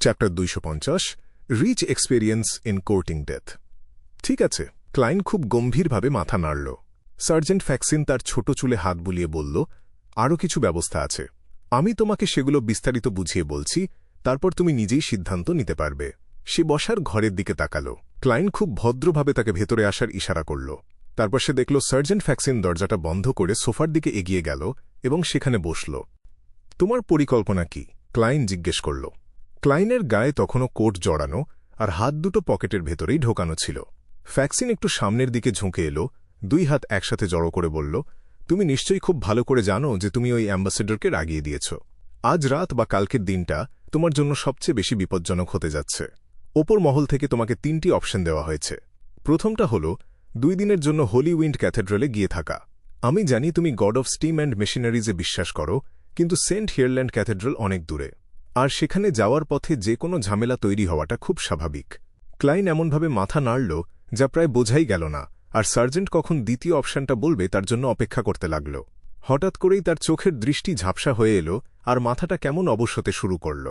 Chapter 250 rich experience in courting death. ঠিক আছে, ক্লাইন খুব গম্ভীরভাবে মাথা নাড়ল। সার্জেন্ট ফ্যাক্সিন তার ছোট চুলে হাত বুলিয়ে বলল, আরও কিছু ব্যবস্থা আছে, আমি তোমাকে সেগুলো বিস্তারিত বুঝিয়ে বলছি, তারপর তুমি নিজেই সিদ্ধান্ত নিতে পারবে। সে বসার ঘরের দিকে তাকাল। ক্লাইন খুব ভদ্রভাবে তাকে ভেতরে আসার ইশারা করল। তারপর সে দেখল সার্জেন্ট ফ্যাক্সিন দরজাটা বন্ধ করে সোফার দিকে এগিয়ে গেল এবং সেখানে বসল। তোমার পরিকল্পনা কি? ক্লাইন জিজ্ঞেস করল। ক্লাইনের গায়ে তখনও কোট জড়ানো আর হাত দুটো পকেটের ভেতরেই ঢোকানো ছিল। ফ্যাক্সিন একটু সামনের দিকে ঝুঁকে এলো, দুই হাত একসাথে জড়ো করে বলল, তুমি নিশ্চয়ই খুব ভালো করে জানো যে তুমি ওই অ্যাম্বাসেডরকে রাগিয়ে দিয়েছ। আজ রাত বা কালকের দিনটা তোমার জন্য সবচেয়ে বেশি বিপজ্জনক হতে যাচ্ছে। ওপর মহল থেকে তোমাকে 3টি অপশন দেওয়া হয়েছে। প্রথমটা হল 2 দিনের জন্য হোলি উইন্ড ক্যাথেড্রালে গিয়ে থাকা। আমি জানি তুমি গড অফ স্টিম অ্যান্ড মেশিনারিজে বিশ্বাস করো, কিন্তু সেন্ট হিয়ারল্যান্ড ক্যাথেড্রাল অনেক দূরে, আর সেখানে যাওয়ার পথে যে কোনো ঝামেলা তৈরি হওয়াটা খুব স্বাভাবিক। ক্লাইন এমনভাবে মাথা নাড়ল যা প্রায় বোঝাই গেল না, আর সার্জেন্ট কখন দ্বিতীয় অপশনটা বলবে তার জন্য অপেক্ষা করতে লাগল। হঠাৎ করেই তার চোখের দৃষ্টি ঝাপসা হয়ে এলো আর মাথাটা কেমন অবশ হতে শুরু করল।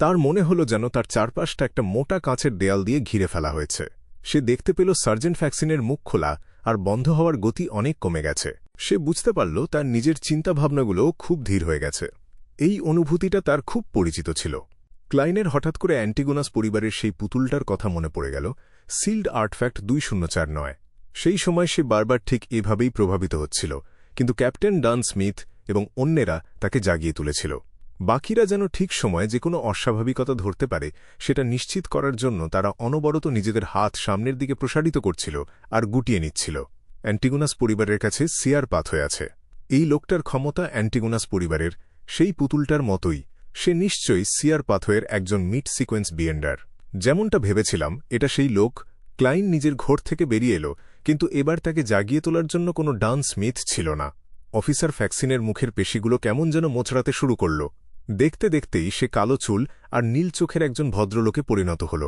তার মনে হলো যেন তার চারপাশটা একটা মোটা কাঁচের দেয়াল দিয়ে ঘিরে ফেলা হয়েছে। সে দেখতে পেল সার্জেন্ট ফ্যাক্সিনের মুখ খোলা আর বন্ধ হওয়ার গতি অনেক কমে গেছে। সে বুঝতে পারল তার নিজের চিন্তাভাবনাগুলোও খুব ধীর হয়ে গেছে। এই অনুভূতিটা তার খুব পরিচিত ছিল। ক্লাইনের হঠাৎ করে অ্যান্টিগোনাস পরিবারের সেই পুতুলটার কথা মনে পড়ে গেল, সিল্ড আর্টফ্যাক্ট 2049। সেই সময় সে বারবার ঠিক এভাবেই প্রভাবিত হচ্ছিল, কিন্তু ক্যাপ্টেন ডান স্মিথ এবং অন্যেরা তাকে জাগিয়ে তুলেছিল। বাকিরা যেন ঠিক সময়ে যে কোনো অস্বাভাবিকতা ধরতে পারে সেটা নিশ্চিত করার জন্য তারা অনবরত নিজেদের হাত সামনের দিকে প্রসারিত করছিল আর গুটিয়ে নিচ্ছিল। অ্যান্টিগোনাস পরিবারের কাছে সিয়ার পাথ হয়ে আছে। এই লোকটার ক্ষমতা অ্যান্টিগোনাস পরিবারের সেই পুতুলটার মতোই। সে নিশ্চয়ই সিয়ার পাথওয়ের একজন মিড সিকোয়েন্স বিয়েন্ডার। যেমনটা ভেবেছিলাম, এটা সেই লোক। ক্লাইন নিজের ঘর থেকে বেরিয়ে এলো, কিন্তু এবার তাকে জাগিয়ে তোলার জন্য কোনো ডান স্মিথ ছিল না। অফিসার ফ্যাক্সিনের মুখের পেশিগুলো কেমন যেন মোচড়াতে শুরু করল। দেখতে দেখতেই সে কালো চুল আর নীল চোখের একজন ভদ্রলোকে পরিণত হল।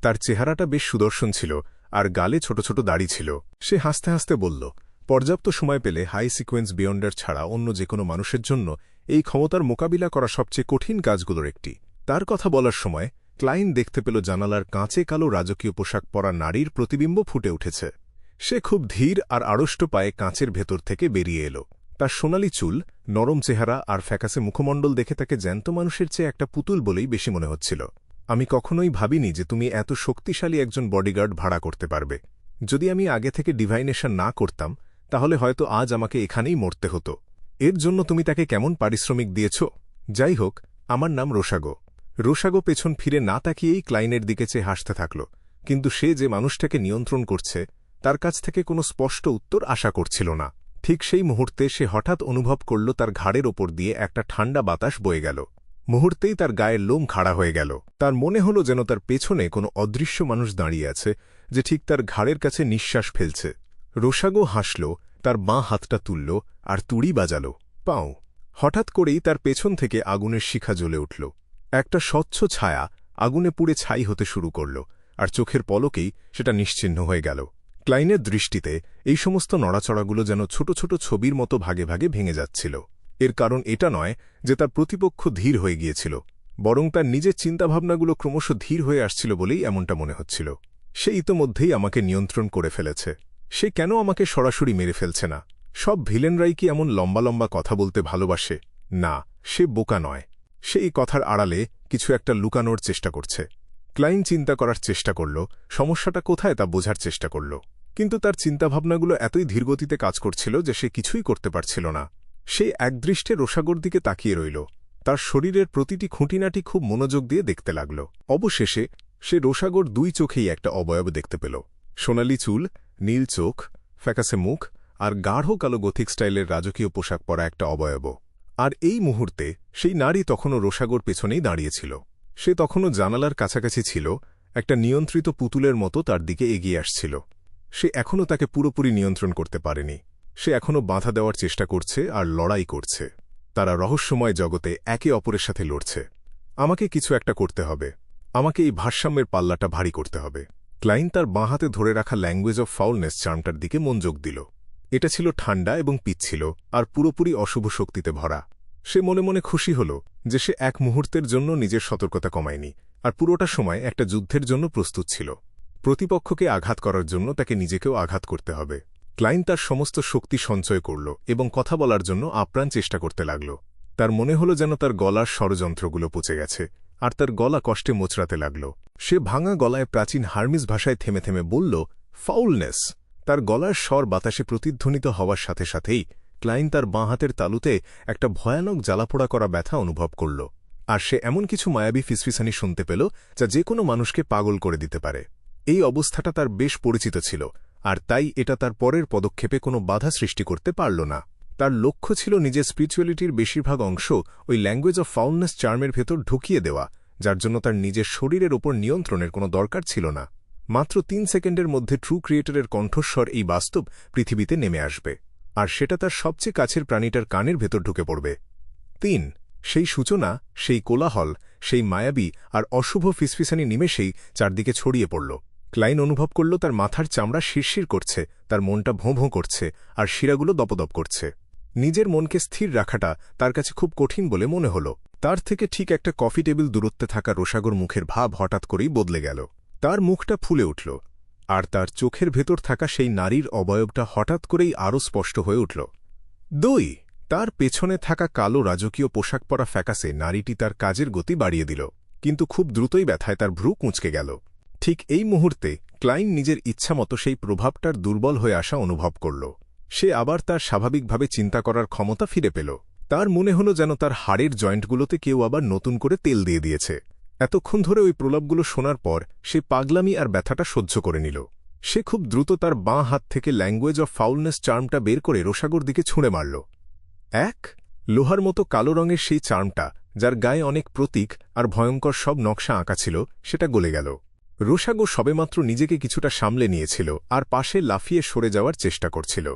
তার চেহারাটা বেশ সুদর্শন ছিল আর গালে ছোট ছোট দাড়ি ছিল। সে হাসতে হাসতে বলল, পর্যাপ্ত সময় পেলে হাই সিকোয়েন্স বিয়ন্ডার ছাড়া অন্য যে কোনো মানুষের জন্য এই ক্ষমতার মোকাবিলা করা সবচেয়ে কঠিন কাজগুলোর একটি। তার কথা বলার সময় ক্লাইন দেখতে পেল জানালার কাঁচে কালো রাজকীয় পোশাক পরা নারীর প্রতিবিম্ব ফুটে উঠেছে। সে খুব ধীর আর আড়ষ্ট পায়ে কাঁচের ভেতর থেকে বেরিয়ে এলো। তার সোনালি চুল, নরম চেহারা আর ফ্যাকাসে মুখমণ্ডল দেখে তাকে জ্যান্ত মানুষের চেয়ে একটা পুতুল বলেই বেশি মনে হচ্ছিল। আমি কখনোই ভাবিনি যে তুমি এত শক্তিশালী একজন বডিগার্ড ভাড়া করতে পারবে। যদি আমি আগে থেকে ডিভাইনেশন না করতাম তাহলে হয়তো আজ আমাকে এখানেই মরতে হতো। এর জন্য তুমি তাকে কেমন পারিশ্রমিক দিয়েছ? যাই হোক, আমার নাম রোসাগো। রোসাগো পেছন ফিরে না তাকিয়েই ক্লাইনের দিকে চেয়ে হাসতে থাকল, কিন্তু সে যে মানুষটাকে নিয়ন্ত্রণ করছে তার কাছ থেকে কোনো স্পষ্ট উত্তর আশা করছিল না। ঠিক সেই মুহূর্তে সে হঠাৎ অনুভব করল তার ঘাড়ের ওপর দিয়ে একটা ঠান্ডা বাতাস বয়ে গেল। মুহূর্তেই তার গায়ের লোম খাড়া হয়ে গেল। তার মনে হল যেন তার পেছনে কোনো অদৃশ্য মানুষ দাঁড়িয়ে আছে যে ঠিক তার ঘাড়ের কাছে নিঃশ্বাস ফেলছে। রোসাগো হাসল, তার বাঁ হাতটা তুলল আর তুড়ি বাজাল। পাও! হঠাৎ করেই তার পেছন থেকে আগুনের শিখা জ্বলে উঠল। একটা স্বচ্ছ ছায়া আগুনে পুড়ে ছাই হতে শুরু করল, আর চোখের পলকেই সেটা নিশ্চিহ্ন হয়ে গেল। ক্লাইনের দৃষ্টিতে এই সমস্ত নড়াচড়াগুলো যেন ছোট ছোট ছবির মতো ভাগে ভাগে ভেঙে যাচ্ছিল। এর কারণ এটা নয় যে তার প্রতিপক্ষ ধীর হয়ে গিয়েছিল, বরং তার নিজের চিন্তাভাবনাগুলো ক্রমশ ধীর হয়ে আসছিল বলেই এমনটা মনে হচ্ছিল। সে ইতোমধ্যেই আমাকে নিয়ন্ত্রণ করে ফেলেছে। সে কেন আমাকে সরাসরি মেরে ফেলছে না? সব ভিলেনরাই কি এমন লম্বা লম্বা কথা বলতে ভালোবাসে? না, সে বোকা নয়। সে এই কথার আড়ালে কিছু একটা লুকানোর চেষ্টা করছে। ক্লাইন চিন্তা করার চেষ্টা করল, সমস্যাটা কোথায় তা বোঝার চেষ্টা করল, কিন্তু তার চিন্তাভাবনাগুলো এতই ধীরগতিতে কাজ করছিল যে সে কিছুই করতে পারছিল না। সে একদৃষ্টে রোসাগোর দিকে তাকিয়ে রইল। তার শরীরের প্রতিটি খুঁটিনাটি খুব মনোযোগ দিয়ে দেখতে লাগল। অবশেষে সে রোসাগোর 2 চোখেই একটা অবয়ব দেখতে পেল। সোনালি চুল, নীল চোখ, ফ্যাকাসে মুখ আর গাঢ় কালো গথিক স্টাইলের রাজকীয় পোশাক পরা একটা অবয়ব। আর এই মুহূর্তে সেই নারী তখনও রোসাগোর পেছনেই দাঁড়িয়েছিল। সে তখনও জানালার কাছাকাছি ছিল, একটা নিয়ন্ত্রিত পুতুলের মতো তার দিকে এগিয়ে আসছিল। সে এখনও তাকে পুরোপুরি নিয়ন্ত্রণ করতে পারেনি। সে এখনও বাধা দেওয়ার চেষ্টা করছে আর লড়াই করছে। তারা রহস্যময় জগতে একে অপরের সাথে লড়ছে। আমাকে কিছু একটা করতে হবে। আমাকে এই ভারসাম্যের পাল্লাটা ভারী করতে হবে। ক্লাইন তার বাঁ হাতে ধরে রাখা ল্যাঙ্গুয়েজ অফ ফাউলনেস চার্মটার দিকে মনোযোগ দিল। এটা ছিল ঠান্ডা এবং পিচ্ছিল আর পুরোপুরি অশুভ শক্তিতে ভরা। সে মনে মনে খুশি হল যে সে এক মুহূর্তের জন্য নিজের সতর্কতা কমায়নি আর পুরোটা সময় একটা যুদ্ধের জন্য প্রস্তুত ছিল। প্রতিপক্ষকে আঘাত করার জন্য তাকে নিজেকেও আঘাত করতে হবে। ক্লাইন তার সমস্ত শক্তি সঞ্চয় করল এবং কথা বলার জন্য আপ্রাণ চেষ্টা করতে লাগল। তার মনে হল যেন তার গলার ষড়যন্ত্রগুলো পচে গেছে আর তার গলা কষ্টে মোচড়াতে লাগল। সে ভাঙা গলায় প্রাচীন হার্মিস ভাষায় থেমে থেমে বলল, ফাউলনেস। তার গলার স্বর বাতাসে প্রতিধ্বনিত হওয়ার সাথে সাথেই ক্লাইন তার বাঁ হাতের তালুতে একটা ভয়ানক জ্বালাপোড়া করা ব্যথা অনুভব করল। আর সে এমন কিছু মায়াবী ফিসফিসানি শুনতে পেল যা যে কোনো মানুষকে পাগল করে দিতে পারে। এই অবস্থাটা তার বেশ পরিচিত ছিল, আর তাই এটা তার পরের পদক্ষেপে কোনো বাধা সৃষ্টি করতে পারল না। তার লক্ষ্য ছিল নিজের স্পিরিচুয়ালিটির বেশিরভাগ অংশ ওই ল্যাঙ্গুয়েজ অফ ফাউলনেস চার্মের ভেতর ঢুকিয়ে দেওয়া, যার জন্য তার নিজের শরীরের ওপর নিয়ন্ত্রণের কোনো দরকার ছিল না। মাত্র 3 সেকেন্ডের মধ্যে ট্রু ক্রিয়েটরের কণ্ঠস্বর এই বাস্তব পৃথিবীতে নেমে আসবে, আর সেটা তার সবচেয়ে কাছের প্রাণীটার কানের ভেতর ঢুকে পড়বে। 3 সেই সূচনা, সেই কোলাহল, সেই মায়াবী আর অশুভ ফিসফিসানি নিমেষেই চারদিকে ছড়িয়ে পড়ল। ক্লাইন অনুভব করল তার মাথার চামড়া শিরশির করছে, তার মনটা ভোঁ ভোঁ করছে আর শিরাগুলো দপদপ করছে। নিজের মনকে স্থির রাখাটা তার কাছে খুব কঠিন বলে মনে হল। তার থেকে ঠিক একটা কফি টেবিল দূরত্বে থাকা রোসাগোর মুখের ভাব হঠাৎ করেই বদলে গেল। তার মুখটা ফুলে উঠল, আর তার চোখের ভেতর থাকা সেই নারীর অবয়বটা হঠাৎ করেই আরও স্পষ্ট হয়ে উঠল। 2 তার পেছনে থাকা কালো রাজকীয় পোশাক পরা ফ্যাকাসে নারীটি তার কাজের গতি বাড়িয়ে দিল, কিন্তু খুব দ্রুতই ব্যথায় তার ভ্রু কুঁচকে গেল। ঠিক এই মুহূর্তে ক্লাইন নিজের ইচ্ছামতো সেই প্রভাবটার দুর্বল হয়ে আসা অনুভব করল। সে আবার তার স্বাভাবিকভাবে চিন্তা করার ক্ষমতা ফিরে পেল। তার মনে হল যেন তার হাড়ের জয়েন্টগুলোতে কেউ আবার নতুন করে তেল দিয়ে দিয়েছে। এতক্ষণ ধরে ওই প্রলাপগুলো শোনার পর সে পাগলামি আর ব্যথাটা সহ্য করে নিল। সে খুব দ্রুত তার বাঁ হাত থেকে ল্যাঙ্গুয়েজ অফ ফাউলনেস চার্মটা বের করে রোসাগোর দিকে ছুঁড়ে মারল। লোহার মতো কালো রঙের সেই চার্মটা, যার গায়ে অনেক প্রতীক আর ভয়ঙ্কর সব নকশা আঁকা ছিল, সেটা গলে গেল। রোসাগো সবেমাত্র নিজেকে কিছুটা সামলে নিয়েছিল আর পাশে লাফিয়ে সরে যাওয়ার চেষ্টা করছিল।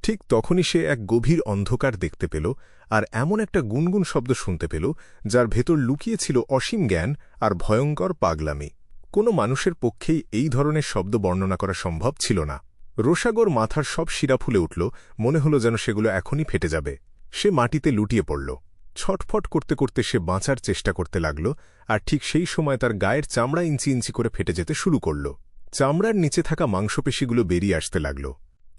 ঠিক তখনই সে এক গভীর অন্ধকার দেখতে পেল আর এমন একটা গুনগুন শব্দ শুনতে পেল যার ভেতর লুকিয়ে ছিল অসীম জ্ঞান আর ভয়ঙ্কর পাগলামি। কোনো মানুষের পক্ষেই এই ধরনের শব্দ বর্ণনা করা সম্ভব ছিল না। রোসাগোর মাথার সব শিরা ফুলে উঠল, মনে হল যেন সেগুলো এখনই ফেটে যাবে। সে মাটিতে লুটিয়ে পড়ল। ছটফট করতে করতে সে বাঁচার চেষ্টা করতে লাগল, আর ঠিক সেই সময় তার গায়ের চামড়া ইঞ্চি ইঞ্চি করে ফেটে যেতে শুরু করল। চামড়ার নিচে থাকা মাংসপেশিগুলো বেরিয়ে আসতে লাগল।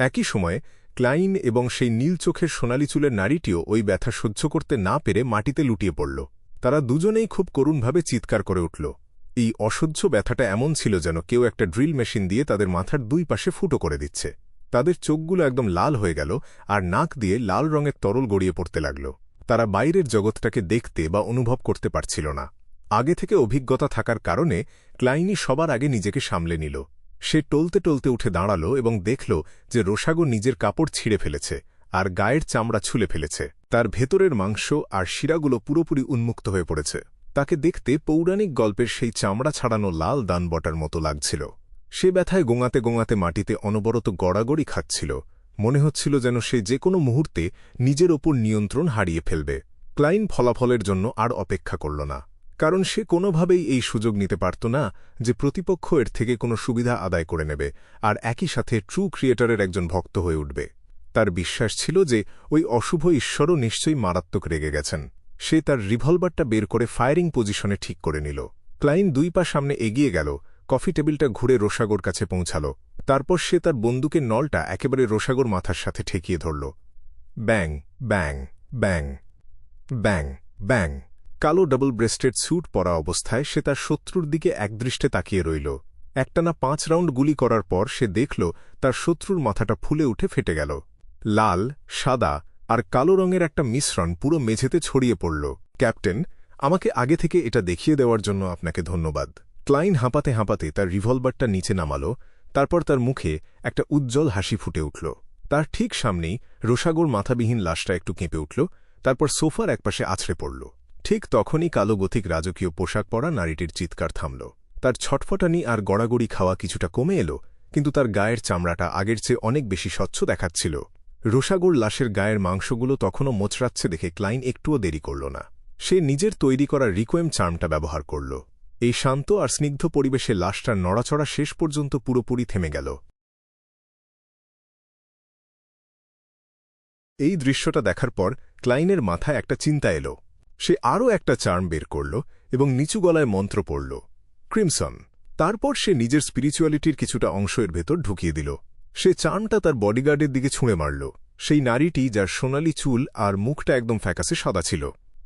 একই সময়ে ক্লাইন এবং সেই নীল চোখের সোনালি চুলের নারীটিও ওই ব্যথা সহ্য করতে না পেরে মাটিতে লুটিয়ে পড়ল। তারা দুজনেই খুব করুণভাবে চিৎকার করে উঠল। এই অসহ্য ব্যথাটা এমন ছিল যেন কেউ একটা ড্রিল মেশিন দিয়ে তাদের মাথার 2 পাশে ফুটো করে দিচ্ছে। তাদের চোখগুলো একদম লাল হয়ে গেল আর নাক দিয়ে লাল রঙের তরল গড়িয়ে পড়তে লাগল। তারা বাইরের জগৎটাকে দেখতে বা অনুভব করতে পারছিল না। আগে থেকে অভিজ্ঞতা থাকার কারণে ক্লাইনি সবার আগে নিজেকে সামলে নিল। সে টলতে টলতে উঠে দাঁড়াল এবং দেখল যে রোসাগো নিজের কাপড় ছিঁড়ে ফেলেছে আর গায়ের চামড়া ছুলে ফেলেছে। তার ভেতরের মাংস আর শিরাগুলো পুরোপুরি উন্মুক্ত হয়ে পড়েছে। তাকে দেখতে পৌরাণিক গল্পের সেই চামড়া ছাড়ানো লাল দানবটার মতো লাগছিল। সে ব্যথায় গোঙাতে গোঙাতে মাটিতে অনবরত গড়াগড়ি খাচ্ছিল। মনে হচ্ছিল যেন সে যে কোনো মুহূর্তে নিজের ওপর নিয়ন্ত্রণ হারিয়ে ফেলবে। ক্লাইন ফলাফলের জন্য আর অপেক্ষা করল না, কারণ সে কোনোভাবেই এই সুযোগ নিতে পারত না যে প্রতিপক্ষ এর থেকে কোনো সুবিধা আদায় করে নেবে আর একই সাথে ট্রু ক্রিয়েটরের একজন ভক্ত হয়ে উঠবে। তার বিশ্বাস ছিল যে ওই অশুভ ঈশ্বরও নিশ্চয়ই মারাত্মক রেগে গেছেন। সে তার রিভলভারটা বের করে ফায়ারিং পজিশনে ঠিক করে নিল। ক্লাইন 2 পা সামনে এগিয়ে গেল, কফি টেবিলটা ঘুরে রোসাগোর কাছে পৌঁছাল। তারপর সে তার বন্দুকের নলটা একেবারে রোসাগোর মাথার সাথে ঠেকিয়ে ধরল। ব্যাং ব্যাং ব্যাং ব্যাং ব্যাং। কালো ডাবল ব্রেস্টেড স্যুট পরা অবস্থায় সে তার শত্রুর দিকে একদৃষ্টে তাকিয়ে রইল। একটানা 5 রাউন্ড গুলি করার পর সে দেখল তার শত্রুর মাথাটা ফুলে উঠে ফেটে গেল। লাল, সাদা আর কালো রঙের একটা মিশ্রণ পুরো মেঝেতে ছড়িয়ে পড়ল। ক্যাপ্টেন, আমাকে আগে থেকে এটা দেখিয়ে দেওয়ার জন্য আপনাকে ধন্যবাদ। ক্লাইন হাঁপাতে হাঁপাতে তার রিভলভারটা নিচে নামাল। তারপর তার মুখে একটা উজ্জ্বল হাসি ফুটে উঠল। তার ঠিক সামনেই রোসাগোর মাথাবিহীন লাশটা একটু কেঁপে উঠল, তারপর সোফার একপাশে আছড়ে পড়ল। ঠিক তখনই কালো গথিক রাজকীয় পোশাক পরা নারীটির চিৎকার থামল। তার ছটফটানি আর গড়াগড়ি খাওয়া কিছুটা কমে এলো, কিন্তু তার গায়ের চামড়াটা আগের চেয়ে অনেক বেশি স্বচ্ছ দেখাচ্ছিল। রোসাগোর লাশের গায়ের মাংসগুলো তখনও মোচড়াচ্ছে দেখে ক্লাইন একটুও দেরি করল না। সে নিজের তৈরি করা রিকোয়েম চার্মটা ব্যবহার করল। এই শান্ত আর স্নিগ্ধ পরিবেশে লাশটার নড়াচড়া শেষ পর্যন্ত পুরোপুরি থেমে গেল। এই দৃশ্যটা দেখার পর ক্লাইনের মাথায় একটা চিন্তা এলো। সে আরও একটা চার্ম বের করল এবং নিচু গলায় মন্ত্র পড়ল, ক্রিমসন। তারপর সে নিজের স্পিরিচুয়ালিটির কিছুটা অংশ এর ভেতর ঢুকিয়ে দিল। সে চার্মটা তার বডিগার্ডের দিকে ছুঁড়ে মারল, সেই নারীটি যার সোনালি চুল আর মুখটা একদম ফ্যাকাসে সাদা ছিল।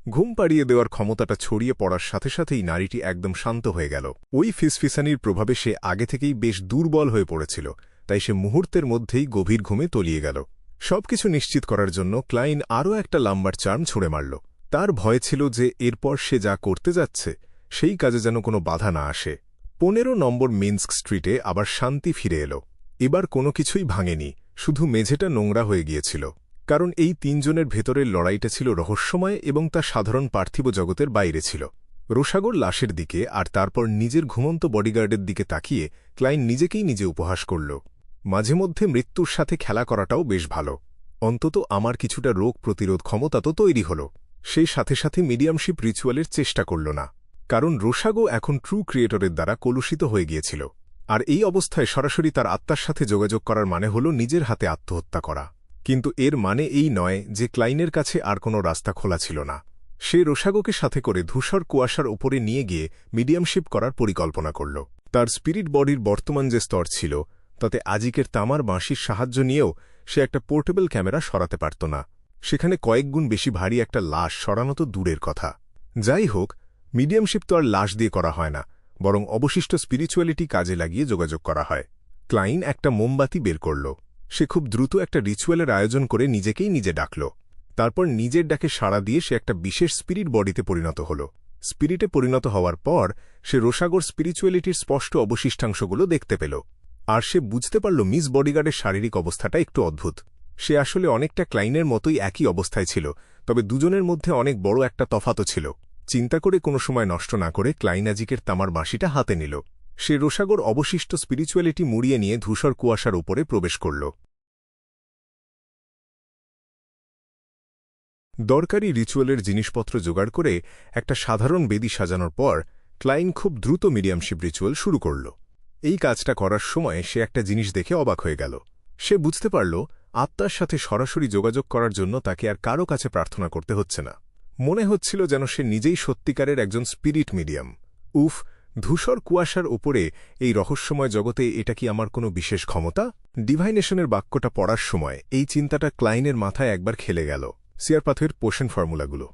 ঘুম পাড়িয়ে দেওয়ার ক্ষমতাটা ছড়িয়ে পড়ার সাথে সাথেই নারীটি একদম শান্ত হয়ে গেল। ওই ফিসফিসানির প্রভাবে সে আগে থেকেই বেশ দুর্বল হয়ে পড়েছিল, তাই সে মুহূর্তের মধ্যেই গভীর ঘুমে তলিয়ে গেল। সবকিছু নিশ্চিত করার জন্য ক্লাইন আরও একটা লাম্বার চার্ম ছুঁড়ে মারল। তার ভয় ছিল যে এরপর সে যা করতে যাচ্ছে সেই কাজে যেন কোনো বাধা না আসে। 15 নম্বর মিন্স্ক স্ট্রিটে আবার শান্তি ফিরে এলো। এবার কোনো কিছুই ভাঙেনি, শুধু মেঝেটা নোংরা হয়ে গিয়েছিল। কারণ এই তিনজনের ভেতরের লড়াইটা ছিল রহস্যময় এবং তা সাধারণ পার্থিব জগতের বাইরে ছিল। রোসাগোর লাশের দিকে আর তারপর নিজের ঘুমন্ত বডিগার্ডের দিকে তাকিয়ে ক্লাইন নিজেকেই নিজে উপহাস করল। মাঝে মধ্যে মৃত্যুর সাথে খেলা করাটাও বেশ ভালো। অন্তত আমার কিছুটা রোগ প্রতিরোধ ক্ষমতা তো তৈরি হল। সেই সাথে সাথে মিডিয়ামশিপ রিচুয়ালের চেষ্টা করল না, কারণ রোসাগো এখন ট্রু ক্রিয়েটরের দ্বারা কলুষিত হয়ে গিয়েছিল। আর এই অবস্থায় সরাসরি তার আত্মার সাথে যোগাযোগ করার মানে হল নিজের হাতে আত্মহত্যা করা। কিন্তু এর মানে এই নয় যে ক্লাইনের কাছে আর কোনো রাস্তা খোলা ছিল না। সে রোসাগোকে সাথে করে ধূসর কুয়াশার উপরে নিয়ে গিয়ে মিডিয়ামশিপ করার পরিকল্পনা করল। তার স্পিরিট বডির বর্তমান যে স্তর ছিল তাতে আজিকের তামার বাঁশির সাহায্য নিয়েও সে একটা পোর্টেবল ক্যামেরা সরাতে পারত না। সেখানে কয়েকগুণ বেশি ভারী একটা লাশ সরানো তো দূরের কথা। যাই হোক, মিডিয়ামশিপ তো আর লাশ দিয়ে করা হয় না, বরং অবশিষ্ট স্পিরিচুয়ালিটি কাজে লাগিয়ে যোগাযোগ করা হয়। ক্লাইন একটা মোমবাতি বের করল। সে খুব দ্রুত একটা রিচুয়ালের আয়োজন করে নিজেকেই নিজে ডাকল। তারপর নিজের ডাকে সাড়া দিয়ে সে একটা বিশেষ স্পিরিট বডিতে পরিণত হল। স্পিরিটে পরিণত হওয়ার পর সে রোসাগোর স্পিরিচুয়ালিটির স্পষ্ট অবশিষ্টাংশগুলো দেখতে পেল। আর সে বুঝতে পারল মিস বডিগার্ডের শারীরিক অবস্থাটা একটু অদ্ভুত। সে আসলে অনেকটা ক্লাইনের মতোই একই অবস্থায় ছিল, তবে দুজনের মধ্যে অনেক বড় একটা তফাতও ছিল। চিন্তা করে কোনো সময় নষ্ট না করে ক্লাইন আজিকের তামার বাঁশিটা হাতে নিল। সে রোসাগোর অবশিষ্ট স্পিরিচুয়ালিটি মুড়িয়ে নিয়ে ধূসর কুয়াশার উপরে প্রবেশ করল। দরকারি রিচুয়ালের জিনিসপত্র জোগাড় করে একটা সাধারণ বেদি সাজানোর পর ক্লাইন খুব দ্রুত মিডিয়ামশিপ রিচুয়াল শুরু করল। এই কাজটা করার সময় সে একটা জিনিস দেখে অবাক হয়ে গেল। সে বুঝতে পারল আত্মার সাথে সরাসরি যোগাযোগ করার জন্য তাকে আর কারো কাছে প্রার্থনা করতে হচ্ছে না। মনে হচ্ছিল যেন সে নিজেই সত্যিকারের একজন স্পিরিট মিডিয়াম। উফ, ধূসর কুয়াশার উপরে এই রহস্যময় জগতে এটা কি আমার কোনো বিশেষ ক্ষমতা? ডিভাইনেশনের বাক্যটা পড়ার সময় এই চিন্তাটা ক্লাইনের মাথায় একবার খেলে গেল। সিয়ারপাথের পোষণ ফর্মুলাগুলো